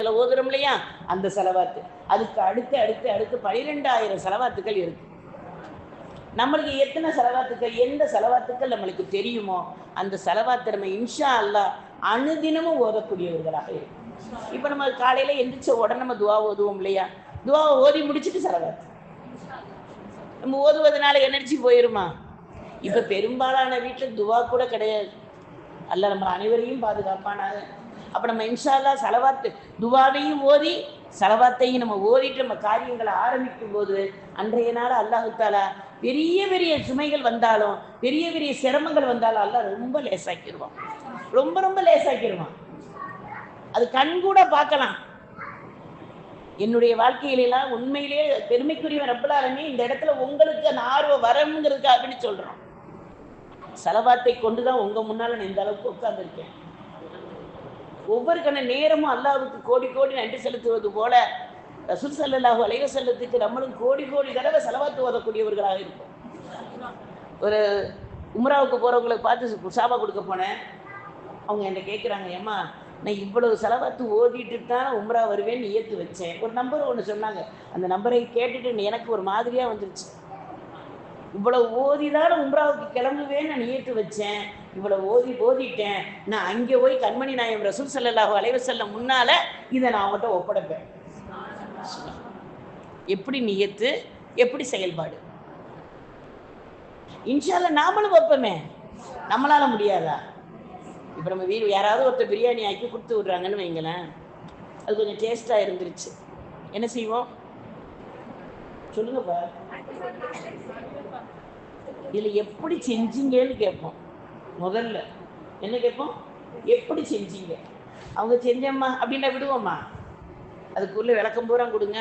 நேரத்தில் ஓதுறோம் இல்லையா, அந்த செலவாத்து. அதுக்கு அடுத்து அடுத்து அடுத்து 12,000 செலவாத்துக்கள் இருக்கு. நம்மளுக்கு எத்தனை செலவாத்துக்கள், எந்த செலவாத்துக்கள் நம்மளுக்கு தெரியுமோ அந்த செலவாத்தை நம்ம இன்ஷா அல்லாஹ் அனுதினமும் ஓதக்கூடியவர்களாக இருக்கும். இப்போ நம்ம காலையில் எந்திரிச்ச உடனே நம்ம துவா ஓதுவோம் இல்லையா, துவாவை ஓதி முடிச்சுட்டு செலவாத்து. நம்ம ஓதுவதனால எனர்ஜி போயிருமா? இப்போ பெரும்பாலான வீட்டில் துவா கூட கிடையாது. அல்ல நம்ம அனைவரையும் பாதுகாப்பானாக. அப்போ நம்ம இன்ஷா அல்லாஹ் செலவாத்து துவாவையும் ஓதி செலவாத்தையும் நம்ம ஓதிட்டு நம்ம காரியங்களை ஆரம்பிக்கும் போது அன்றைய நாள் அல்லாஹு தாலா பெரிய பெரிய சுமைகள் வந்தாலும் பெரிய பெரிய சிரமங்கள் வந்தாலும் அல்லாஹ் ரொம்ப லேசாக்கிடுவான், ரொம்ப ரொம்ப லேசாக்கிடுவான். அது கண் கூட பார்க்கலாம். என்னுடைய வாழ்க்கையிலாம் உண்மையிலேயே பெருமைக்குரிய ரப்பல் ஆலமீன் இந்த இடத்துல உங்களுக்கு அந்த ஆர்வம் வரணுங்கிறதுக்கு அப்படின்னு சொல்கிறோம். செலவாத்தை கொண்டு தான் உங்கள் முன்னால் நான் இந்த அளவுக்கு உட்கார்ந்துருக்கேன். ஒவ்வொரு கண நேரமும் அல்லாஹ்வுக்கு கோடி கோடி நன்றி செலுத்துவது போல ரசூல் ஸல்லல்லாஹு அலைஹி வஸல்லத்துக்கு நம்மளும் கோடி கோடி தடவை செலவாத்து ஓதக்கூடியவர்களாக இருக்கும். ஒரு உம்ராவுக்கு போகிறவங்களுக்கு பார்த்து சாபா கொடுக்க போனேன். அவங்க என்கிட்ட கேட்குறாங்க, ஏம்மா நான் இவ்வளவு செலவாத்து ஓதிட்டு தான் உம்ரா வருவேன்னு நியத்து வச்சேன். ஒரு நம்பர் ஒன்று சொன்னாங்க. அந்த நம்பரை கேட்டுட்டு எனக்கு ஒரு மாதிரியாக வந்துருச்சு. இவ்வளவு ஓதிதான் உம்ராவுக்கு கிளம்புவேன்னு நான் நியத்து வச்சேன், இவ்வளவு ஓதிட்டேன், நான் அங்கே போய் கண்மணி நாயகம் ரசூல் ஸல்லல்லாஹு அலைஹி வஸல்லம் முன்னால இதை நான் அவங்கள்ட்ட ஒப்படைப்பேன். எப்படி நியத்து, எப்படி செயல்பாடு? இன்ஷா அல்லாஹ் நாமளும் வைப்போமே, நம்மளால முடியாதா? இப்போ நம்ம வீடு யாராவது ஒருத்தர் பிரியாணி ஆக்கி கொடுத்து விட்றாங்கன்னு வைங்களேன், அது கொஞ்சம் டேஸ்ட்டாக இருந்துருச்சு, என்ன செய்வோம் சொல்லுங்கப்பா? இதில் எப்படி செஞ்சீங்கன்னு கேட்போம். முதல்ல என்ன கேட்போம்? எப்படி செஞ்சீங்க? அவங்க செஞ்சம்மா அப்படின்னா விடுவோம்மா? அதுக்குள்ளே விளக்கம் பூரா கொடுங்க.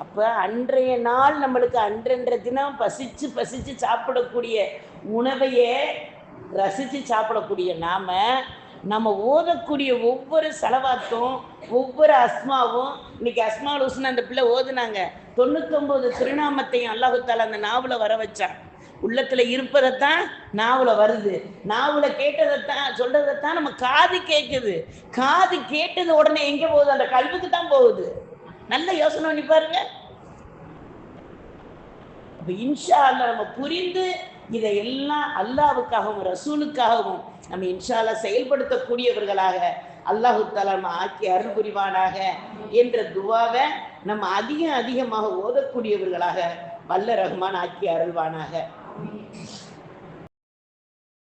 அப்போ அன்றைய நாள் நம்மளுக்கு அன்றென்ற தினம் பசிச்சு பசிச்சு சாப்பிடக்கூடிய உணவையே ரசித்து சாப்பிடக்கூடிய நம்ம ஓதக்கூடிய ஒவ்வொரு செலவாத்தும் ஒவ்வொரு அஸ்மாவும், இன்னைக்கு அஸ்மாவுல் ஹுஸ்னா அந்த பிள்ளை ஓதுனாங்க, 99 திருநாமத்தையும் அல்லாஹு தாலா அந்த நாவில் வர வச்சான். உள்ளத்தில் இருப்பதைத்தான் நாவில் வருது, நாவில் கேட்டதைத்தான் சொல்றதைத்தான் நம்ம காது கேட்குது. காது கேட்டது உடனே எங்கே போகுது? அந்த கல்வுக்கு தான் போகுது. நல்ல யோசனை பண்ணி பாருங்க. அப்போ இன்ஷா அல்லாஹ் நம்ம புரிந்து இதையெல்லாம் அல்லாஹ்வுக்காகவும் ரசூலுக்காகவும் நம்ம இன்ஷா அல்லாஹ் செயல்படுத்தக்கூடியவர்களாக அல்லாஹு தஆலா நம்ம ஆக்கி அருள் புரிவானாக என்ற துவாவை நம்ம அதிகமாக ஓதக்கூடியவர்களாக வல்ல ரஹ்மான் ஆக்கி அருள்வானாக.